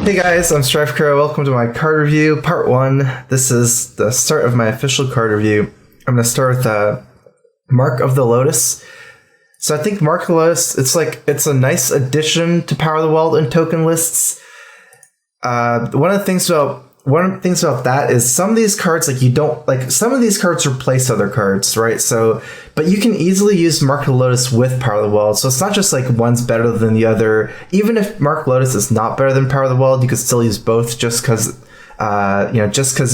Hey guys, I'm StrifeCro. Welcome to my card review, part 1. This is the start of my official card review. I'm going to start with Mark of the Lotus. So I think Mark of the Lotus, it's a nice addition to Power of the World and token lists. One of the things about that is some of these cards, some of these cards replace other cards, right? So, but you can easily use Mark of the Lotus with Power of the World. So it's not just like one's better than the other. Even if Mark of the Lotus is not better than Power of the World, you could still use both just because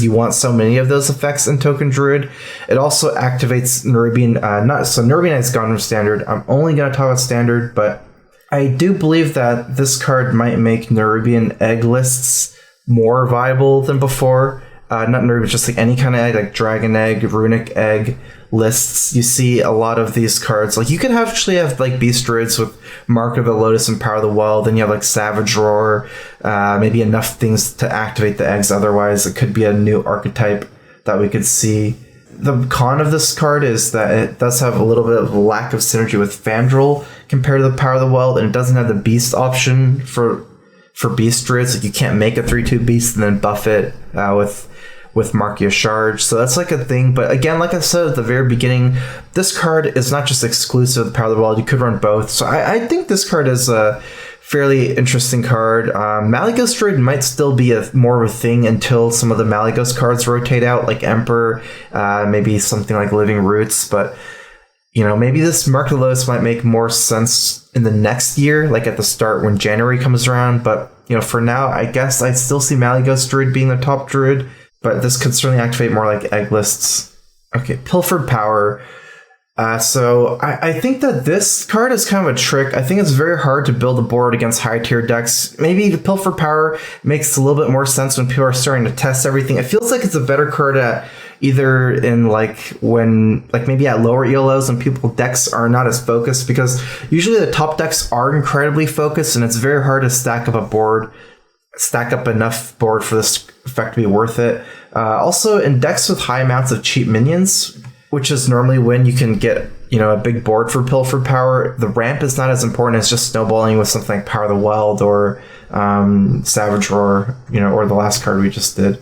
you want so many of those effects in Token Druid. It also activates Nerubian, Nerubian is gone from Standard. I'm only going to talk about Standard, but I do believe that this card might make Nerubian egg lists more viable than before. Not Nerubian, just like any kind of egg, like Dragon Egg, Runic Egg lists. You see a lot of these cards. Like you could actually have like Beast Druids with Mark of the Lotus and Power of the World. Then you have like Savage Roar, maybe enough things to activate the eggs. Otherwise, it could be a new archetype that we could see. The con of this card is that it does have a little bit of a lack of synergy with Fandral compared to the Power of the World, and it doesn't have the Beast option for Beast Druids. Like you can't make a 3/2 Beast and then buff it with Markia Charge. So that's like a thing. But again, like I said at the very beginning, this card is not just exclusive to the Power of the World. You could run both. So I think this card is a fairly interesting card. Malygos Druid might still be more of a thing until some of the Malygos cards rotate out, like Emperor, maybe something like Living Roots. But maybe this Mark of the Lotus might make more sense in the next year, like at the start when January comes around. But, for now, I guess I still see Malygos Druid being the top Druid, but this could certainly activate more like egg lists. Okay, Pilfered Power. So I think that this card is kind of a trick. I think it's very hard to build a board against high tier decks. Maybe the Pilfered Power makes a little bit more sense when people are starting to test everything. It feels like it's a better card at either in maybe at lower ELOs when people decks are not as focused, because usually the top decks are incredibly focused and it's very hard to stack up enough board for this effect to be worth it. Also in decks with high amounts of cheap minions, which is normally when you can get a big board for Pilfered Power, the ramp is not as important as just snowballing with something like Power of the Wild or Savage Roar, or the last card we just did.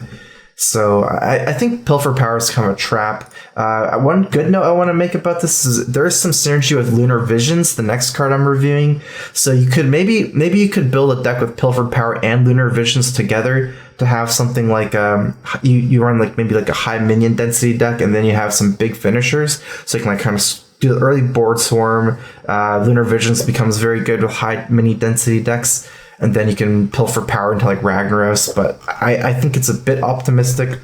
So I think Pilfered Power is kind of a trap. One good note I want to make about this is there is some synergy with Lunar Visions, the next card I'm reviewing. So you could maybe you could build a deck with Pilfered Power and Lunar Visions together to have something like you run maybe a high minion density deck, and then you have some big finishers, so you can kind of do the early board swarm. Lunar Visions becomes very good with high mini density decks. And then you can Pilfer Power into Ragnaros, but I think it's a bit optimistic.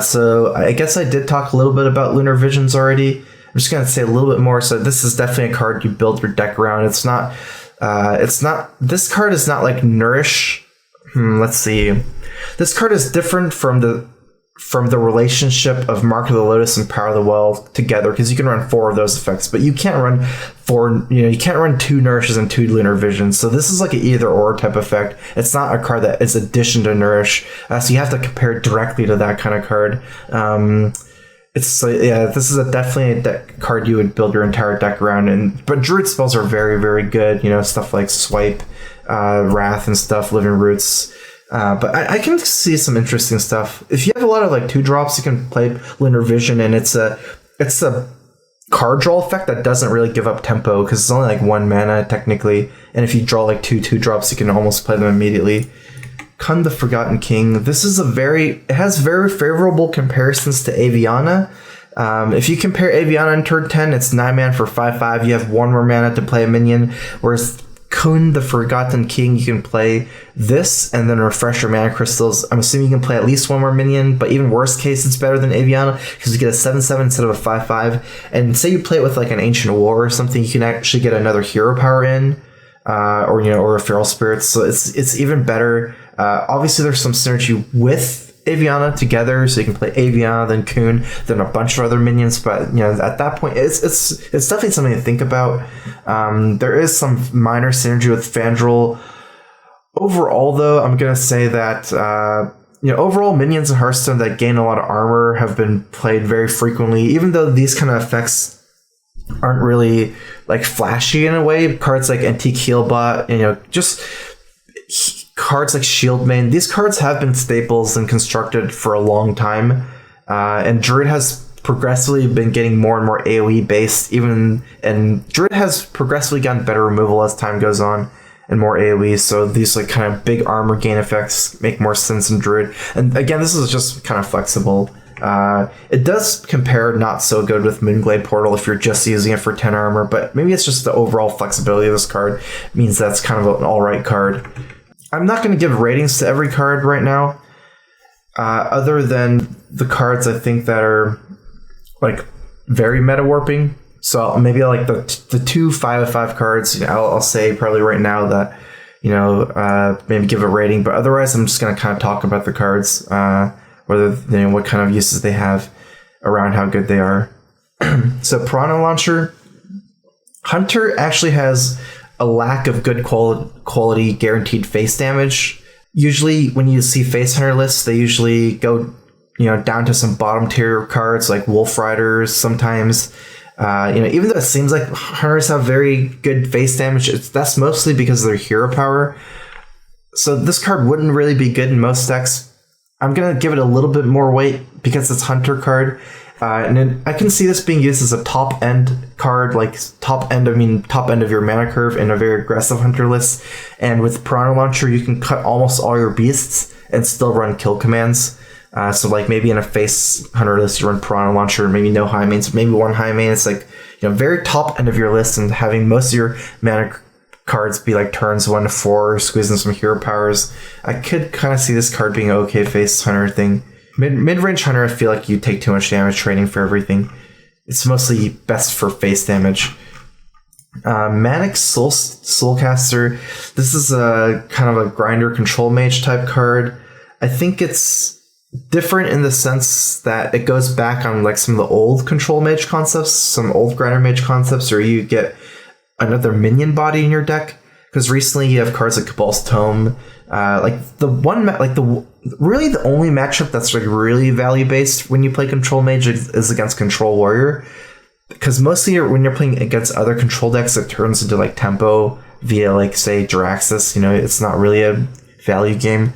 So I guess I did talk a little bit about Lunar Visions already. I'm just going to say a little bit more. So this is definitely a card you build your deck around. This card is not like Nourish. Let's see. This card is different from the relationship of Mark of the Lotus and Power of the World together, because you can run 4 of those effects, but you can't run 2 Nourishes and 2 Lunar Visions. So this is like an either or type effect. It's not a card that is addition to Nourish. So you have to compare it directly to that kind of card. This is definitely a deck card you would build your entire deck around. But Druid spells are very, very good. Stuff like Swipe, Wrath and stuff, Living Roots. But I can see some interesting stuff. If you have a lot of 2-drops, you can play Lunar Vision, and it's a card draw effect that doesn't really give up tempo, because it's only 1 mana technically, and if you draw 2 2-drops, you can almost play them immediately. Kun the Forgotten King. This is it has very favorable comparisons to Aviana. If you compare Aviana in turn 10, it's 9 mana for 5/5. You have 1 more mana to play a minion, whereas Kun the Forgotten King, you can play this and then refresh your mana crystals. I'm assuming you can play at least 1 more minion, but even worst case, it's better than Aviana because you get a 7/7 instead of a 5/5. And say you play it with an Ancient War or something, you can actually get another hero power in, or a Feral Spirit. So it's even better. Obviously, there's some synergy with Aviana together, so you can play Aviana, then Kun, then a bunch of other minions. But at that point, it's definitely something to think about. There is some minor synergy with Fandral. Overall, though, I'm gonna say that overall minions in Hearthstone that gain a lot of armor have been played very frequently, even though these kind of effects aren't really flashy in a way. Cards like Antique Healbot, just cards like Shieldmane, these cards have been staples and constructed for a long time. And Druid has progressively been getting more and more AoE based, and Druid has progressively gotten better removal as time goes on and more AoE, so these like kind of big armor gain effects make more sense in Druid. And again, this is just kind of flexible. It does compare not so good with Moonglade Portal if you're just using it for 10 armor, but maybe it's just the overall flexibility of this card means that's kind of an alright card. I'm not going to give ratings to every card right now, other than the cards I think that are like very meta warping. So maybe like the 2 5/5 cards, I'll say probably right now that, maybe give a rating, but otherwise I'm just going to kind of talk about the cards, whether, what kind of uses they have around how good they are. So Piranha Launcher, Hunter actually has a lack of good quality guaranteed face damage. Usually when you see face hunter lists, they usually go down to some bottom tier cards like Wolf Riders sometimes. Even though it seems like hunters have very good face damage, that's mostly because of their hero power. So this card wouldn't really be good in most decks. I'm going to give it a little bit more weight because it's Hunter card. And then I can see this being used as a top end card, like top end of your mana curve in a very aggressive Hunter list. And with Piranha Launcher, you can cut almost all your beasts and still run kill commands. So like maybe in a face hunter list, you run Piranha Launcher, maybe no high mains, maybe one high main. It's like, very top end of your list, and having most of your mana cards be like turns 1 to 4, squeezing some hero powers. I could kind of see this card being an okay face hunter thing. Mid-range hunter, I feel like you take too much damage trading for everything. It's mostly best for face damage. Manic Soulcaster. This is a kind of a grinder control mage type card. I think it's different in the sense that it goes back on like some of the old control mage concepts, some old grinder mage concepts, where you get another minion body in your deck. Because recently you have cards like Kabal's Tome, really the only matchup that's like really value based when you play control mage is against control warrior. Because mostly when you're playing against other control decks, it turns into like tempo via like say Jiraxxus. It's not really a value game.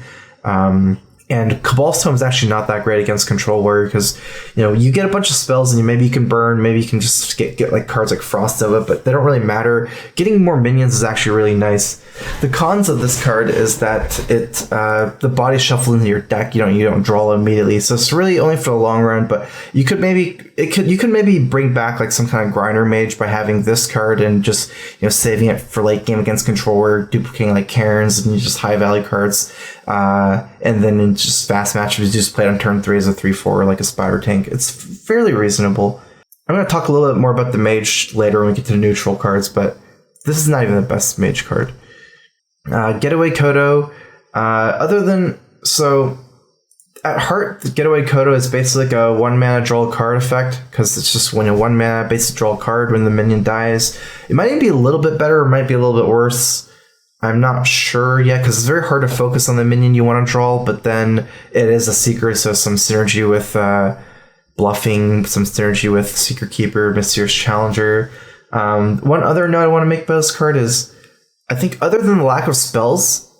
And Kabal's Tome is actually not that great against Control Warrior because, you get a bunch of spells and maybe you can burn, maybe you can just get like cards like Frost of it, but they don't really matter. Getting more minions is actually really nice. The cons of this card is that the body shuffle into your deck, you don't draw immediately, so it's really only for the long run. But you could maybe bring back like some kind of grinder mage by having this card and just saving it for late game against Control Warrior, duplicating like Karens and just high value cards. And then in just fast matchups, you just play it on turn 3 as a 3/4 like a Spider Tank. It's fairly reasonable. I'm going to talk a little bit more about the Mage later when we get to the neutral cards, but this is not even the best Mage card. Getaway Kodo. At heart, the Getaway Kodo is basically like a 1 mana draw a card effect, because it's just when a 1 mana basic draw a card when the minion dies. It might even be a little bit better, or might be a little bit worse. I'm not sure yet, because it's very hard to focus on the minion you want to draw, but then it is a secret, so some synergy with bluffing, some synergy with Secret Keeper, Mysterious Challenger. One other note I want to make about this card is, I think other than the lack of spells,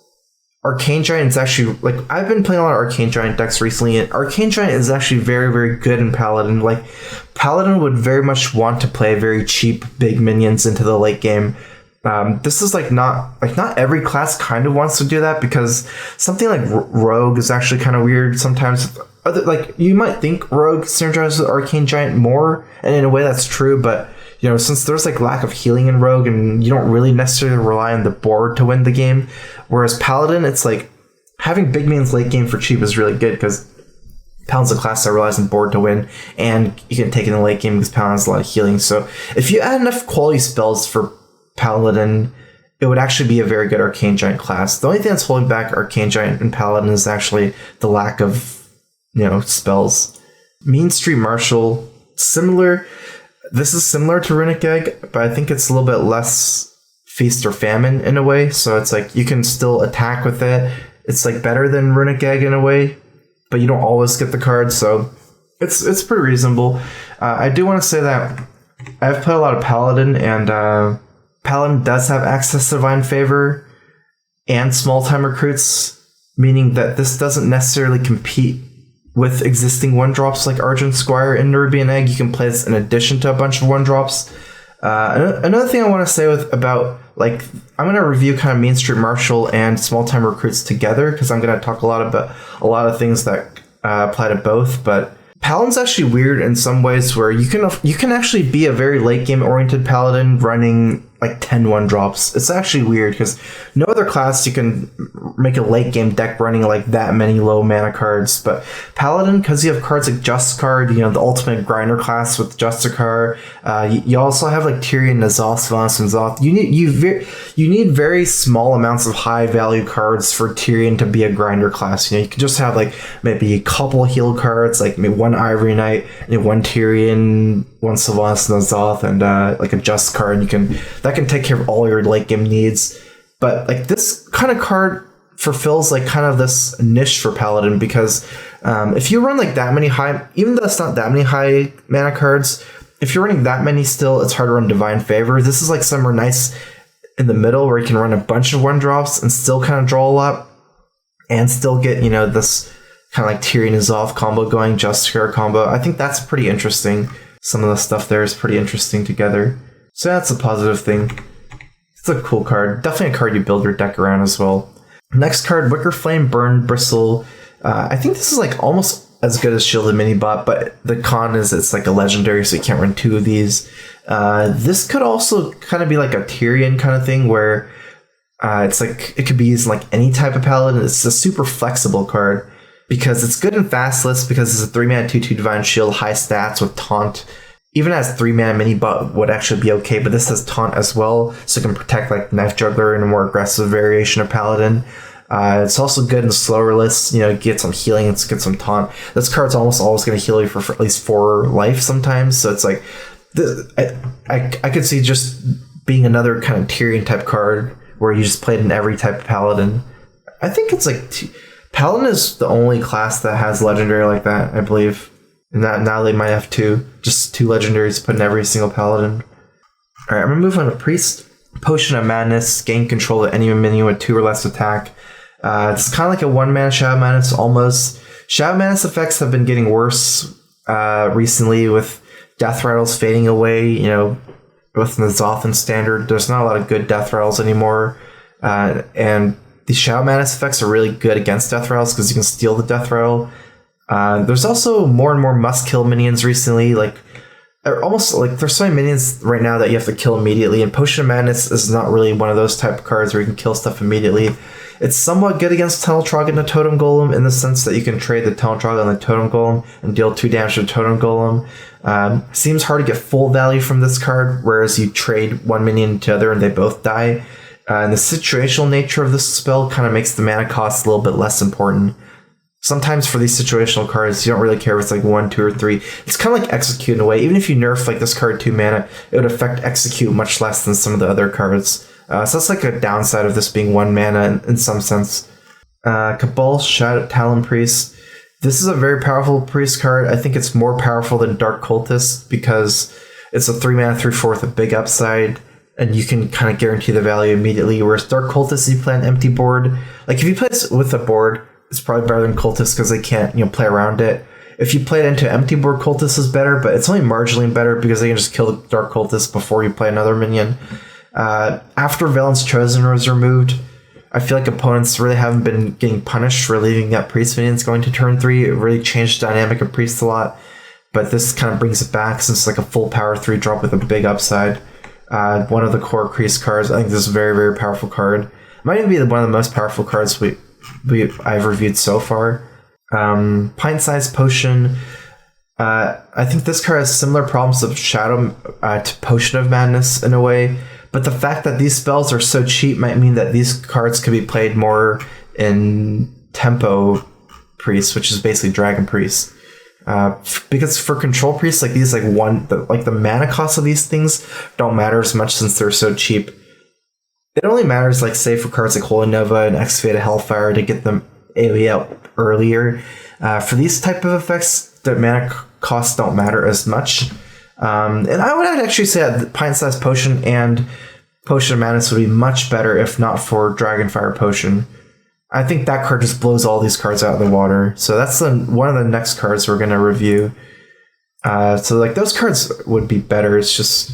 Arcane Giant is actually, like, I've been playing a lot of Arcane Giant decks recently, and Arcane Giant is actually very, very good in Paladin. Like, Paladin would very much want to play very cheap, big minions into the late game. This is not every class kind of wants to do that, because something like Rogue is actually kind of weird sometimes. You might think Rogue synergizes with Arcane Giant more, and in a way that's true, but since there's like lack of healing in Rogue and you don't really necessarily rely on the board to win the game, whereas Paladin, it's like having big minions late game for cheap is really good, because Paladin's a class that relies on board to win, and you can take it in the late game because Paladin has a lot of healing. So if you add enough quality spells for Paladin, it would actually be a very good Arcane Giant class. The only thing that's holding back Arcane Giant and Paladin is actually the lack of spells. Meanstreet Marshal, similar. This is similar to Runic Egg, but I think it's a little bit less feast or famine in a way. So it's like you can still attack with it. It's like better than Runic Egg in a way, but you don't always get the cards, so it's pretty reasonable. I do want to say that I've played a lot of Paladin, and Paladin does have access to Divine Favor. and small-time recruits, meaning that this doesn't necessarily compete with existing 1-drops like Argent Squire and Nerubian Egg. You can play this in addition to a bunch of 1-drops. Another thing I want to say about, like, I'm going to review kind of Meanstreet Marshal and small-time recruits together, because I'm going to talk a lot about a lot of things that apply to both, but Paladin's actually weird in some ways, where you can actually be a very late game oriented Paladin running like 10 1-drops. It's actually weird because no other class you can make a late game deck running like that many low mana cards, but Paladin, because you have cards like Justicar, the ultimate grinder class with Justicar. You also have like Tyrion, N'Zoth, Sylvanas, and Zoth. You need very small amounts of high value cards for Tyrion to be a grinder class. You can just have like maybe a couple heal cards, like maybe one Ivory Knight, and one Tyrion, one Sylvanas, and N'Zoth, and like a Justicar, and that can take care of all your late game needs. But like this kind of card fulfills like kind of this niche for Paladin, because if you run like that many high, even though it's not that many high mana cards, if you're running that many still, it's hard to run Divine Favor. This is like somewhere nice in the middle where you can run a bunch of 1-drops and still kind of draw a lot and still get, this kind of like Tyrion N'Zoth combo going, Justicar combo. I think that's pretty interesting. Some of the stuff there is pretty interesting together. So that's a positive thing. It's a cool card. Definitely a card you build your deck around as well. Next card, Wickerflame, Burnbristle. I think this is like almost as good as Shielded Minibot, but the con is it's like a legendary, so you can't run 2 of these. This could also kind of be like a Tyrion kind of thing, where it's like it could be used in like any type of Paladin. It's a super flexible card because it's good in fast lists, because it's a 3-mana 2/2 Divine Shield, high stats with Taunt. Even as 3-mana Minibot would actually be okay, but this has Taunt as well, so it can protect like Knife Juggler and a more aggressive variation of Paladin. It's also good in slower lists, get some healing and get some Taunt. This card's almost always going to heal you for at least 4 life sometimes, so it's like, I could see just being another kind of Tyrion type card where you just play it in every type of Paladin. I think it's like, Paladin is the only class that has legendary like that, I believe. And now they might have 2. Just 2 legendaries put in every single Paladin. Alright, I'm going to move on to Priest. Potion of Madness. Gain control of any minion with 2 or less attack. It's kind of like a 1-mana Shadow Madness almost. Shadow Madness effects have been getting worse recently with Death Rattles fading away. With the Zothan standard, there's not a lot of good Death Rattles anymore. And the Shadow Madness effects are really good against Death Rattles because you can steal the Death Rattle. There's also more and more must-kill minions recently. Like, almost like there's so many minions right now that you have to kill immediately, and Potion of Madness is not really one of those type of cards where you can kill stuff immediately. It's somewhat good against Tunnel Trogg and the Totem Golem in the sense that you can trade the Tunnel Trogg and the Totem Golem and deal 2 damage to the Totem Golem. Seems hard to get full value from this card, whereas you trade one minion to the other and they both die. And the situational nature of this spell kind of makes the mana cost a little bit less important. Sometimes for these situational cards, you don't really care if it's like 1, 2, or 3. It's kind of like Execute in a way. Even if you nerf like this card 2 mana, it would affect Execute much less than some of the other cards. So that's like a downside of this being 1 mana in some sense. Kabal, Shadow Talonpriest. This is a very powerful priest card. I think it's more powerful than Dark Cultist because it's a 3-mana 3/4 with a big upside, and you can kind of guarantee the value immediately. Whereas Dark Cultist, you play an empty board. Like if you play this with a board, it's probably better than Cultist because they can't play around it. If you play it into empty board, Cultist is better, but it's only marginally better because they can just kill the Dark Cultist before you play another minion. After Valen's Chosen was removed, I feel like opponents really haven't been getting punished for leaving up priest minions going to turn 3. It really changed the dynamic of priest a lot, but this kind of brings it back since it's like a full power 3 drop with a big upside. One of the core priest cards. I think this is a very, very powerful card. It might even be one of the most powerful cards I've reviewed so far. Pint-Size Potion. I think this card has similar problems of Shadow to Potion of Madness in a way, but the fact that these spells are so cheap might mean that these cards could be played more in Tempo Priest, which is basically Dragon Priest. Because for Control Priests, like these, the mana cost of these things don't matter as much since they're so cheap. It only matters, say, for cards like Holy Nova and Excavate Hellfire to get them AoE out earlier. For these type of effects, the mana costs don't matter as much. And I would actually say that Pint-Size Potion and Potion of Madness would be much better if not for Dragonfire Potion. I think that card just blows all these cards out of the water. So that's one of the next cards we're going to review. So like those cards would be better. It's just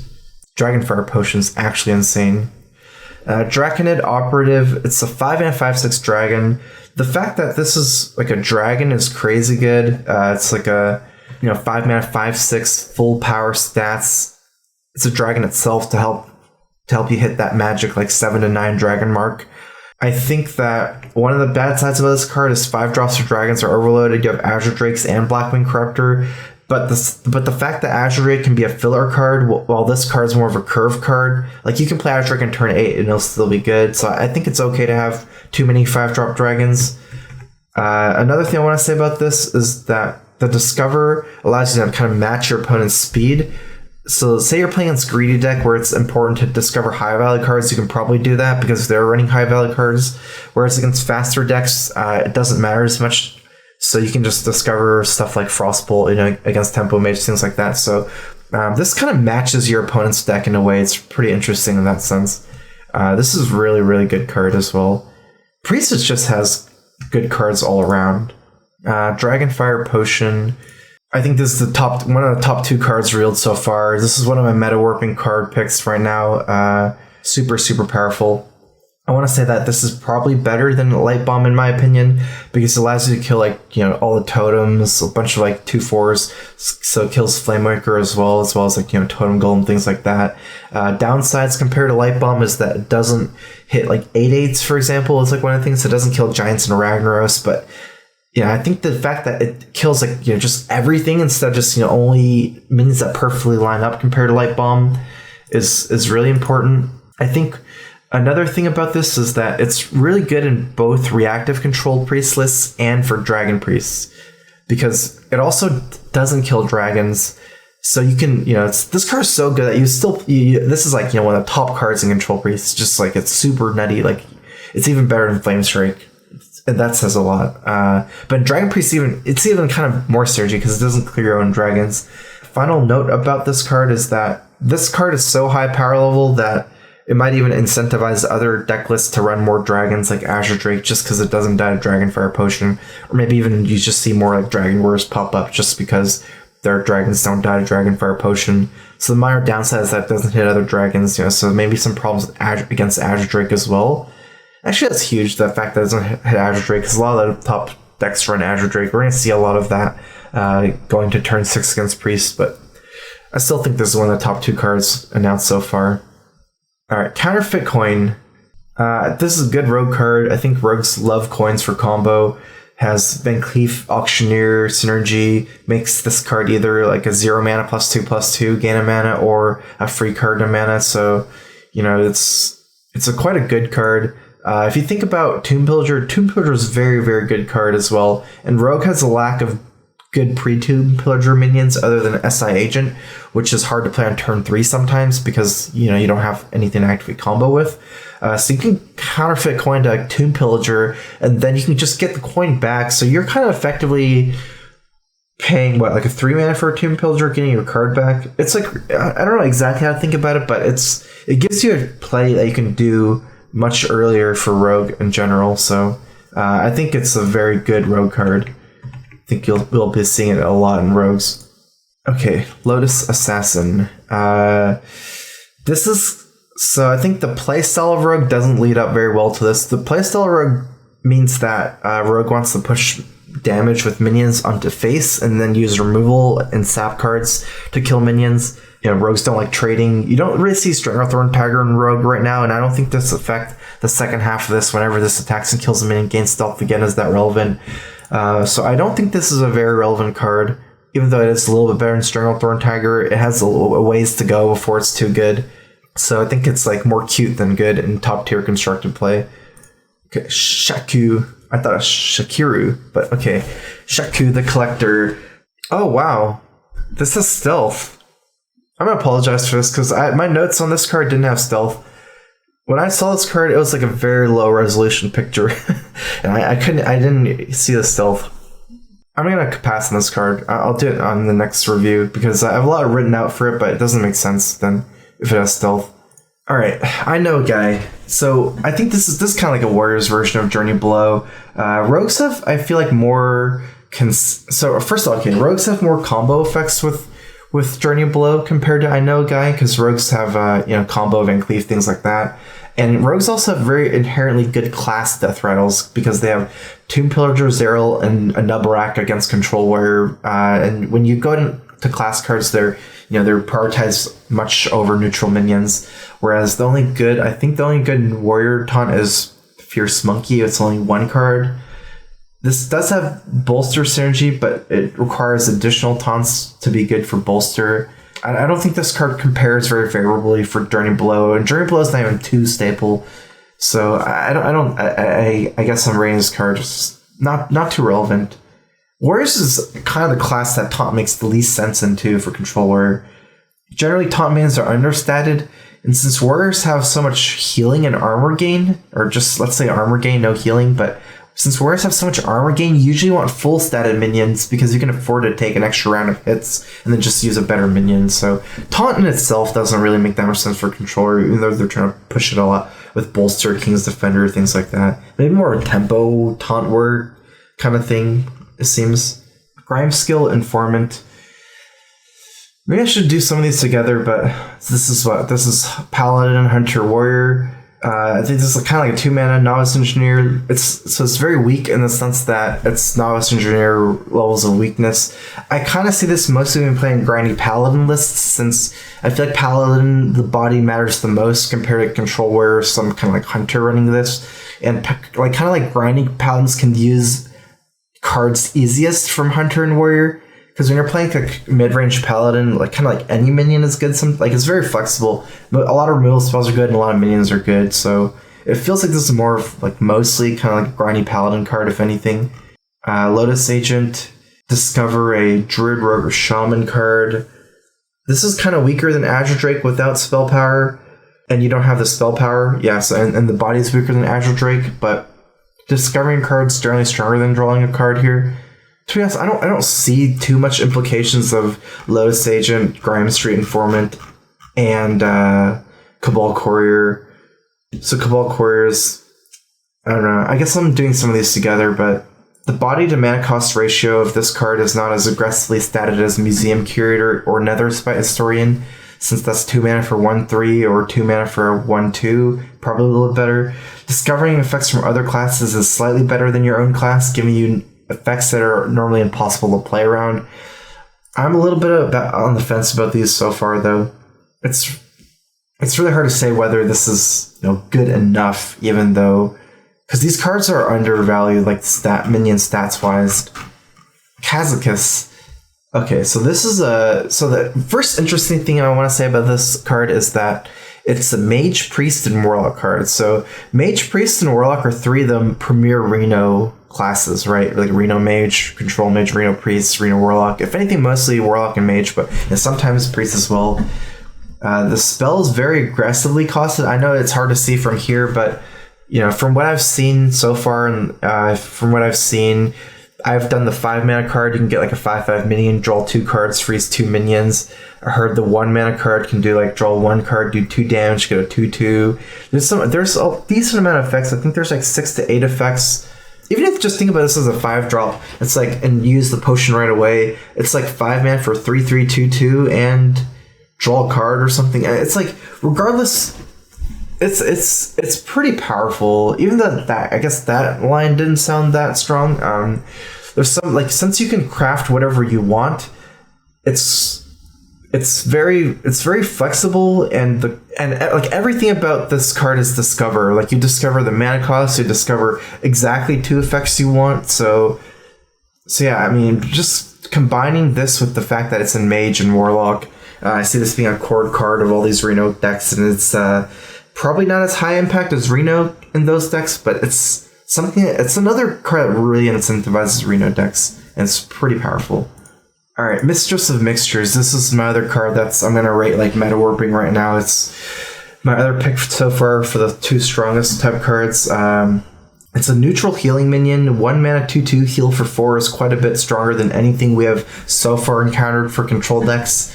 Dragonfire Potion's actually insane. Drakonid Operative. It's a 5 and a 5/6 dragon. The fact that this is like a dragon is crazy good. It's like a 5 mana 5/6 full power stats. It's a dragon itself to help you hit that magic like 7 to 9 dragon mark. I think that one of the bad sides about this card is 5 drops for dragons are overloaded. You have Azure Drakes and Blackwing Corruptor. But the fact that Azure Drake can be a filler card, while this card's more of a curve card, like you can play Azure Drake in turn 8 and it'll still be good. So I think it's okay to have too many 5-drop dragons. Another thing I want to say about this is that the Discover allows you to kind of match your opponent's speed. So say you're playing against Greedy deck where it's important to discover high value cards, you can probably do that because they're running high value cards. Whereas against faster decks, it doesn't matter as much. So you can just discover stuff like Frostbolt, against Tempo Mage, things like that. So this kind of matches your opponent's deck in a way. It's pretty interesting in that sense. This is really, really good card as well. Priestess just has good cards all around. Dragonfire Potion. I think this is one of the top 2 cards reeled so far. This is one of my meta warping card picks right now. Super, super powerful. I want to say that this is probably better than Light Bomb in my opinion because it allows you to kill all the totems, a bunch of 2/4s, so it kills Flamewaker as well as Totem Golem, things like that. Downsides compared to Light Bomb is that it doesn't hit 8/8s, for example. It's one of the things that doesn't kill Giants and Ragnaros, but I think the fact that it kills just everything instead of just only minions that perfectly line up compared to Light Bomb is really important. I think another thing about this is that it's really good in both reactive controlled priest lists and for dragon priests because it also doesn't kill dragons. So you can, this card is so good that this is one of the top cards in control priests. Just it's super nutty. It's even better than Flamestrike. And that says a lot. But Dragon Priest it's even kind of more synergy because it doesn't clear your own dragons. Final note about this card is that this card is so high power level that it might even incentivize other deck lists to run more dragons like Azure Drake just because it doesn't die to Dragonfire Potion. Or maybe even you just see more Dragon Wars pop up just because their dragons don't die to Dragonfire Potion. So the minor downside is that it doesn't hit other dragons, so maybe some problems against Azure Drake as well. Actually, that's huge, the fact that it doesn't hit Azure Drake, because a lot of the top decks run Azure Drake. We're going to see a lot of that going to turn 6 against Priest, but I still think this is one of the top 2 cards announced so far. Alright, Counterfeit Coin. This is a good rogue card. I think rogues love coins for combo. Has Van Cleef Auctioneer synergy, makes this card either a 0 mana +2/+2 gain a mana or a free card in mana. So, it's quite a good card. If you think about Tomb Pillager is a very, very good card as well. And Rogue has a lack of good pre-Tomb Pillager minions other than SI Agent, which is hard to play on turn 3 sometimes because, you don't have anything to activate combo with. So you can Counterfeit Coin to Tomb Pillager, and then you can just get the coin back. So you're kind of effectively paying, a 3 mana for a Tomb Pillager, getting your card back. It's I don't know exactly how to think about it, but it gives you a play that you can do much earlier for Rogue in general, so I think it's a very good Rogue card. I think we'll be seeing it a lot in Rogues. Okay, Lotus Assassin. I think the playstyle of Rogue doesn't lead up very well to this. The playstyle of Rogue means that Rogue wants to push damage with minions onto face and then use removal and sap cards to kill minions. Rogues don't like trading. You don't really see Stranglethorn Tiger in Rogue right now, and I don't think this affect the second half of this whenever this attacks and kills a minion, gains stealth again is that relevant. So I don't think this is a very relevant card, even though it is a little bit better than Stranglethorn Tiger. It has a ways to go before it's too good. So I think it's more cute than good in top tier constructed play. Okay, Shaku. I thought it was Shakiru, but okay. Shaku the Collector. Oh, wow. This is stealth. I'm going to apologize for this because my notes on this card didn't have stealth. When I saw this card, it was a very low resolution picture. And I didn't see the stealth. I'm going to pass on this card. I'll do it on the next review because I have a lot written out for it, but it doesn't make sense then if it has stealth. All right, I know a guy. So I think this is kind of like a warrior's version of Journey Blow. Rogues have, I feel like, more. So first of all, okay, rogues have more combo effects with Journey Blow compared to I know a guy, because rogues have combo, Van Cleave, things like that. And rogues also have very inherently good class death rattles because they have Tomb Pillager, Zeril, and a Nubarak against Control Warrior. And when you go to class cards, they're prioritized much over neutral minions. Whereas the only good warrior taunt is Fierce Monkey. It's only one card. This does have bolster synergy, but it requires additional taunts to be good for bolster. I don't think this card compares very favorably for Journey Blow, and Journey Blow is not even too staple. So I guess I'm rating this card just not too relevant. Warriors is kind of the class that taunt makes the least sense into for Control Warrior. Generally, taunt minions are understated, and since warriors have so much healing and armor gain, or just let's say armor gain, no healing, but since warriors have so much armor gain, you usually want full statted minions because you can afford to take an extra round of hits and then just use a better minion. So taunt in itself doesn't really make that much sense for Controller, even though they're trying to push it a lot with bolster, King's Defender, things like that. Maybe more tempo, taunt word kind of thing, it seems. Grime Skill, Informant. Maybe I should do some of these together, but this is Paladin, Hunter, Warrior. I think this is kind of like a 2-mana Novice Engineer. It's very weak in the sense that it's Novice Engineer levels of weakness. I kind of see this mostly when playing grindy Paladin lists, since I feel like Paladin, the body matters the most compared to Control Warrior, some kind of like Hunter running this. And like kind of like grinding Paladins can use cards easiest from Hunter and Warrior. Because when you're playing like mid-range Paladin, like kind of like any minion is good. It's very flexible. But a lot of removal spells are good, and a lot of minions are good. So it feels like this is more of like mostly kind of like a grindy Paladin card, if anything. Lotus Agent, discover a Druid, Rogue, or Shaman card. This is kind of weaker than Azure Drake without spell power, and you don't have the spell power. Yeah, so and the body's weaker than Azure Drake, but discovering cards generally stronger than drawing a card here. To be honest, I don't see too much implications of Lotus Agent, Grimestreet, Informant, and Kabal Courier. So Kabal Couriers, I don't know. I guess I'm doing some of these together, but the body to mana cost ratio of this card is not as aggressively statted as Museum Curator or Netherspite Historian, since that's 2 mana for 1/3 or 2 mana for 1/2, probably a little better. Discovering effects from other classes is slightly better than your own class, giving you effects that are normally impossible to play around. I'm a little bit on the fence about these so far, though. It's really hard to say whether this is good enough, even though, because these cards are undervalued, like minion stats wise. Kazakus. Okay, so this is the first interesting thing I want to say about this card is that it's a Mage, Priest, and Warlock card. So Mage, Priest, and Warlock are 3 of the premier Reno classes, right? Like Reno Mage, Control Mage, Reno Priest, Reno Warlock. If anything, mostly Warlock and Mage, but sometimes Priest as well. The spell is very aggressively costed. I know it's hard to see from here, but from what I've seen so far, and I've done the 5 mana card. You can get like a 5/5 minion, draw 2 cards, freeze 2 minions. I heard the 1 mana card can do like draw 1 card, do 2 damage, get a 2/2. There's a decent amount of effects. I think there's like 6 to 8 effects. Even if just think about this as a 5-drop, it's like, and use the potion right away, it's like 5 mana for 3/3/2/2 and draw a card or something. It's like, regardless, it's pretty powerful. Even that I guess that line didn't sound that strong. There's some, like, since you can craft whatever you want, it's very flexible, and like everything about this card is discover. Like, you discover the mana cost, you discover exactly 2 effects you want. So yeah, I mean, just combining this with the fact that it's in Mage and Warlock, I see this being a core card of all these Reno decks, and it's probably not as high impact as Reno in those decks, but it's another card that really incentivizes Reno decks, and it's pretty powerful. Alright, Mistress of Mixtures. This is my other card I'm going to rate like meta warping right now. It's my other pick so far for the 2 strongest type cards. It's a neutral healing minion. 1 mana 2/2 heal for 4 is quite a bit stronger than anything we have so far encountered for control decks.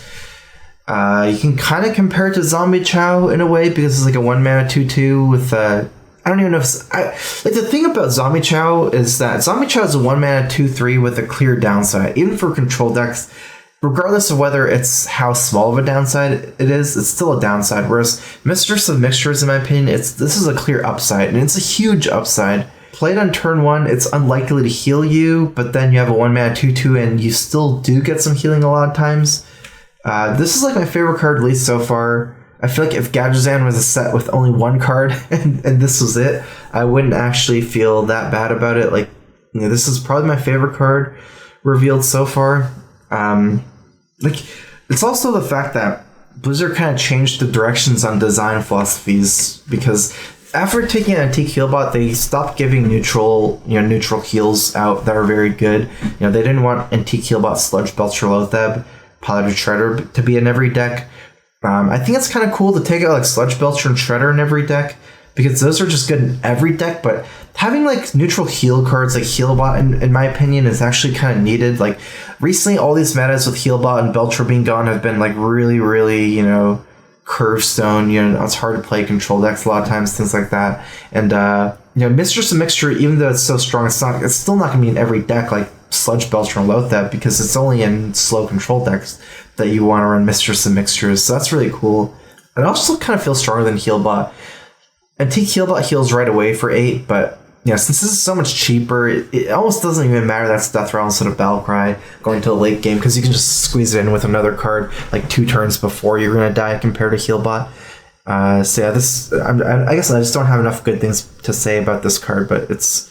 You can kind of compare it to Zombie Chow in a way because it's like a 1 mana 2/2 with I don't even know if like the thing about Zombie Chow is that Zombie Chow is a 1 mana 2/3 with a clear downside. Even for control decks, regardless of whether it's how small of a downside it is, it's still a downside. Whereas Mistress of Mixtures, in my opinion, this is a clear upside, and it's a huge upside. Played on turn 1, it's unlikely to heal you, but then you have a 1 mana 2/2 and you still do get some healing a lot of times. This is like my favorite card, at least so far. I feel like if Gadgetzan was a set with only one card and this was it, I wouldn't actually feel that bad about it. Like, this is probably my favorite card revealed so far. Like, it's also the fact that Blizzard kind of changed the directions on design philosophies, because after taking Antique Healbot, they stopped giving neutral heals out that are very good. They didn't want Antique Healbot, Sludge Belcher, Loatheb, Paladin, Shredder to be in every deck. I think it's kind of cool to take out like Sludge Belcher and Shredder in every deck, because those are just good in every deck, but having like neutral heal cards like Healbot, in my opinion, is actually kind of needed. Like, recently, all these metas with Healbot and Belcher being gone have been like really, really, curve stone. It's hard to play control decks a lot of times, things like that. And Mistress of Mixture, even though it's so strong, it's still not going to be in every deck like Sludge Belcher and Loatheb, because it's only in slow control decks that you want to run Mistress of Mixtures. So that's really cool. And it also kind of feels stronger than Healbot. Antique Healbot heals right away for 8, but since this is so much cheaper, it almost doesn't even matter that's Death Rattle instead of Battlecry going to the late game, because you can just squeeze it in with another card like 2 turns before you're going to die compared to Healbot. So yeah, I guess I just don't have enough good things to say about this card, but it's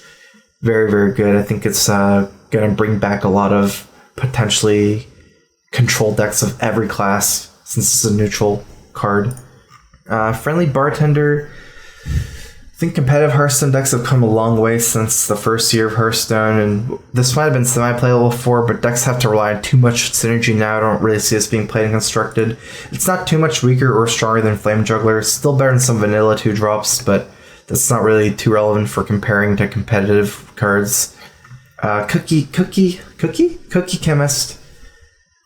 very, very good. I think it's going to bring back a lot of potentially control decks of every class, since it's a neutral card. Friendly Bartender. I think competitive Hearthstone decks have come a long way since the first year of Hearthstone, and this might have been semi-playable before, but decks have to rely on too much synergy now. I don't really see this being played and constructed. It's not too much weaker or stronger than Flame Juggler. It's still better than some vanilla 2-drops, but that's not really too relevant for comparing to competitive cards. Cookie Chemist.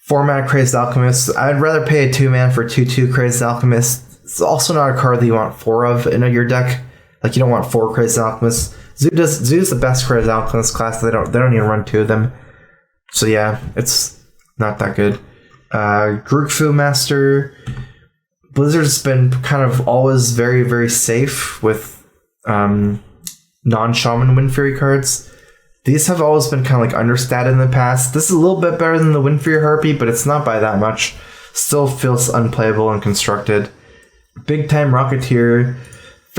4 mana Crazed Alchemist. I'd rather pay a 2 mana for 2/2 Crazed Alchemist. It's also not a card that you want 4 of in your deck. Like, you don't want 4 Crazed Alchemists. Zoo's the best Crazed Alchemist class. They don't even run 2 of them. So yeah, it's not that good. Grukfu Master. Blizzard's been kind of always very, very safe with non-Shaman Wind Fury cards. These have always been kind of like understated in the past. This is a little bit better than the Wind Fury Harpy, but it's not by that much. Still feels unplayable and constructed. Big Time Rocketeer.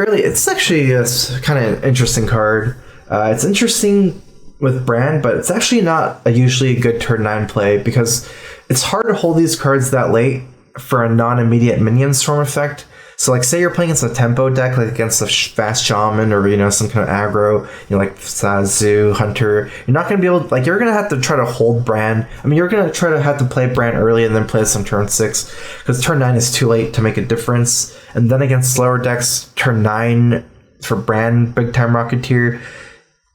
It's actually a kind of interesting card. It's interesting with Brand, but it's actually not usually a good turn 9 play, because it's hard to hold these cards that late for a non-immediate minion storm effect. So, like, say you're playing against a tempo deck, like against a fast Shaman or, some kind of aggro, like Zoo, Hunter. You're not going to be able to, like, you're going to have to try to hold Brand. I mean, you're going to try to have to play Brand early and then play this on turn 6, because turn 9 is too late to make a difference. And then against slower decks, turn 9 for Brand, Big Time Rocketeer.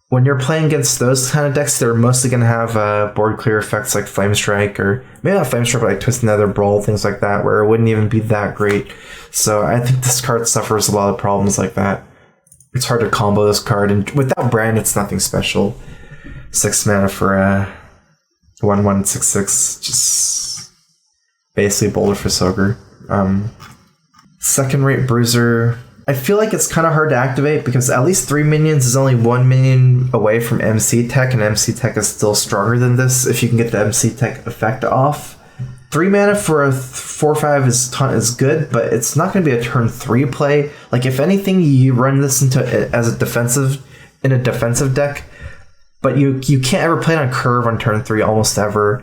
When you're playing against those kind of decks, they're mostly going to have board clear effects like Flame Strike, or maybe not Flame Strike, but like Twist Nether Brawl, things like that, where it wouldn't even be that great. So I think this card suffers a lot of problems like that. It's hard to combo this card, and without Brand, it's nothing special. 6 mana for a 1/1/6/6, just basically Boulder for Soger. Second rate Bruiser. I feel like it's kind of hard to activate, because at least 3 minions is only 1 minion away from MC Tech, and MC Tech is still stronger than this if you can get the MC Tech effect off. 3 mana for a 4/5 is good, but it's not going to be a turn 3 play. Like, if anything, you run this in a defensive deck, but you can't ever play it on curve on turn 3 almost ever.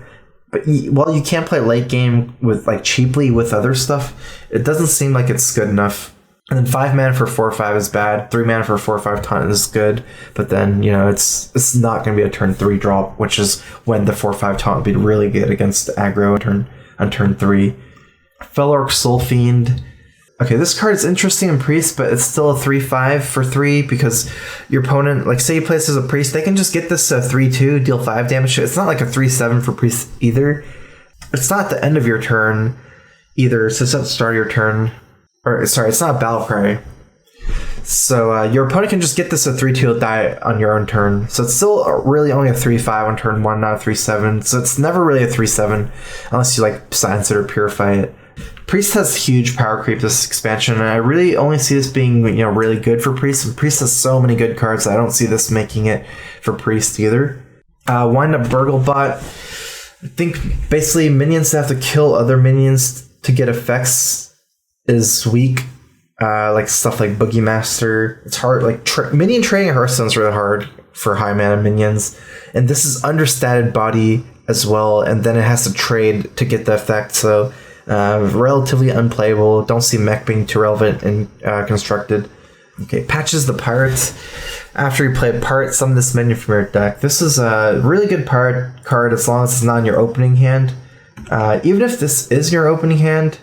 But while you can't play late game with cheaply with other stuff, it doesn't seem like it's good enough. And then 5 mana for 4/5 is bad. 3 mana for 4/5 taunt is good. But then, it's not going to be a turn 3 drop, which is when the 4/5 taunt would be really good against aggro on turn 3. Fel Orc Soulfiend. Okay, this card is interesting in Priest, but it's still a 3/5 for 3, because your opponent, like, say he plays as a Priest, they can just get this 3/2, deal 5 damage. It's not like a 3/7 for Priest either. It's not at the end of your turn. either sits at the start of your turn, or sorry, it's not a battle cry. So your opponent can just get this a 3/2 die on your own turn. So it's still really only a 3/5 on turn 1, not a 3/7. So it's never really a 3/7 unless you like silence it or purify it. Priest has huge power creep this expansion, and I really only see this being really good for Priest. And Priest has so many good cards, I don't see this making it for Priest either. Wind up Burglebot. I think basically minions that have to kill other minions to get effects is weak. Like stuff like Boogie Master. It's hard. Like minion trading at Hearthstone is really hard for high mana minions, and this is understated body as well, and then it has to trade to get the effect. So relatively unplayable. Don't see mech being too relevant in constructed. Okay, Patches the Pirates. After you play a pirate, summon this minion from your deck. This is a really good pirate card as long as it's not in your opening hand. Even if this is your opening hand,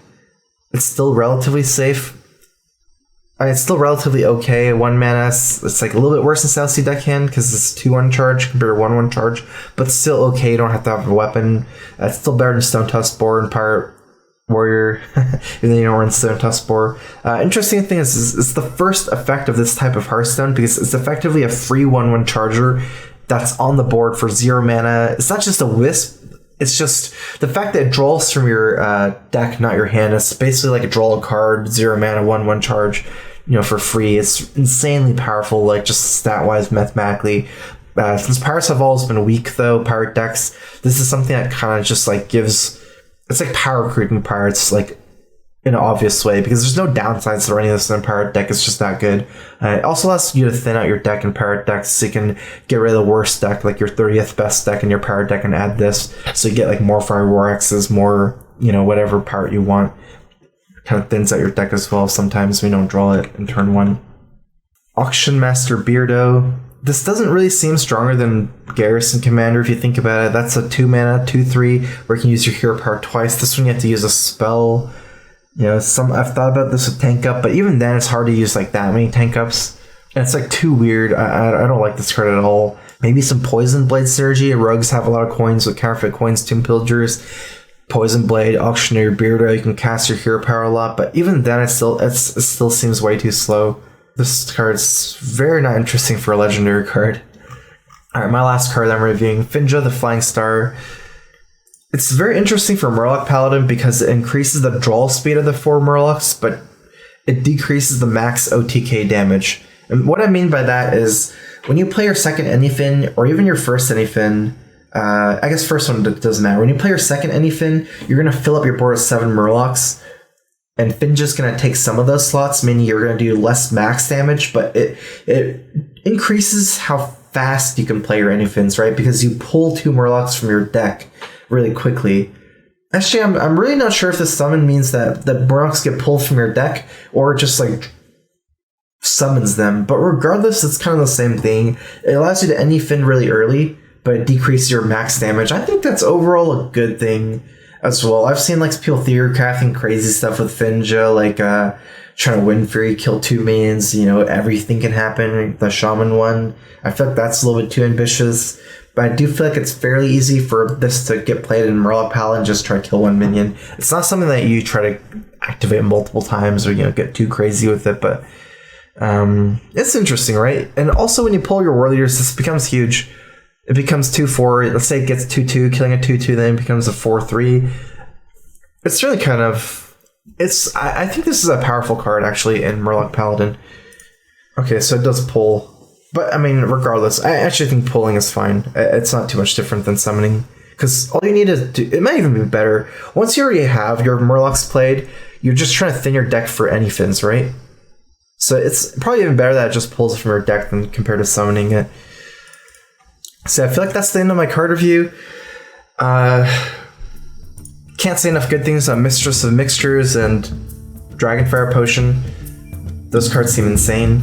it's still relatively safe. It's still relatively okay. 1 mana, it's like a little bit worse than South Sea deckhand because it's 2/1 charge compared to 1/1 charge, but still okay. You don't have to have a weapon. It's still better than Stone Tusk Boar and Pirate Warrior, even though you don't run Stone Tusk Boar. Interesting thing is it's the first effect of this type of Hearthstone because it's effectively a free 1/1 charger that's on the board for 0 mana. It's not just a wisp. It's just the fact that it draws from your deck, not your hand. It's basically like a draw a card, 0 mana, 1/1 charge, for free. It's insanely powerful, like just stat-wise, mathematically. Since pirates have always been weak, though, pirate decks, this is something that kind of just like gives. It's like power creeping pirates, like in an obvious way, because there's no downsides to running this in a pirate deck. It's just that good. It also allows you to thin out your deck in pirate decks, so you can get rid of the worst deck, like your 30th best deck in your pirate deck, and add this, so you get like more Fire War X's, more whatever pirate you want. Kind of thins out your deck as well sometimes when you don't draw it in turn 1. Auction Master Beardo. This doesn't really seem stronger than Garrison Commander if you think about it. That's a 2 mana, 2/3, where you can use your hero power twice. This one you have to use a spell. I've thought about this with tank up, but even then it's hard to use like that many tank ups. And it's like too weird. I don't like this card at all. Maybe some Poison Blade synergy. Rogues have a lot of coins with Counterfeit coins, Tomb Pillagers. Poison Blade, Auctioneer, Beardo, you can cast your hero power a lot, but even then it still seems way too slow. This card's very not interesting for a legendary card. Alright, my last card I'm reviewing, Finja the Flying Star. It's very interesting for Murloc Paladin because it increases the draw speed of the 4 Murlocs, but it decreases the max OTK damage. And what I mean by that is when you play your second Anyfin, or even your first Anyfin, I guess first one doesn't matter. When you play your second Anyfin, you're going to fill up your board with 7 Murlocs, and Finja's going to take some of those slots, meaning you're going to do less max damage, but it increases how fast you can play your Anyfins, right? Because you pull 2 Murlocs from your deck really quickly. Actually, I'm really not sure if this summon means that the Murlocs get pulled from your deck, or just like summons them, but regardless, it's kind of the same thing. It allows you to Anyfin really early, but it decreases your max damage. I think that's overall a good thing as well. I've seen like people theorycrafting crazy stuff with Finja, like trying to win free, kill 2 minions, everything can happen. The Shaman one, I feel like that's a little bit too ambitious, but I do feel like it's fairly easy for this to get played in Murloc Paladin, just try to kill 1 minion. It's not something that you try to activate multiple times or get too crazy with it, but it's interesting, right? And also when you pull your war leaders, this becomes huge. It becomes 2/4. Let's say it gets 2/2, killing a 2/2, then it becomes a 4/3. It's really kind of. I think this is a powerful card actually in Murloc Paladin. Okay, so it does pull, but I mean, regardless, I actually think pulling is fine. It's not too much different than summoning, because all you need to do, it might even be better. Once you already have your Murlocs played, you're just trying to thin your deck for Anyfins, right? So it's probably even better that it just pulls from your deck than compared to summoning it. So I feel like that's the end of my card review. Can't say enough good things on Mistress of Mixtures and Dragonfire Potion. Those cards seem insane.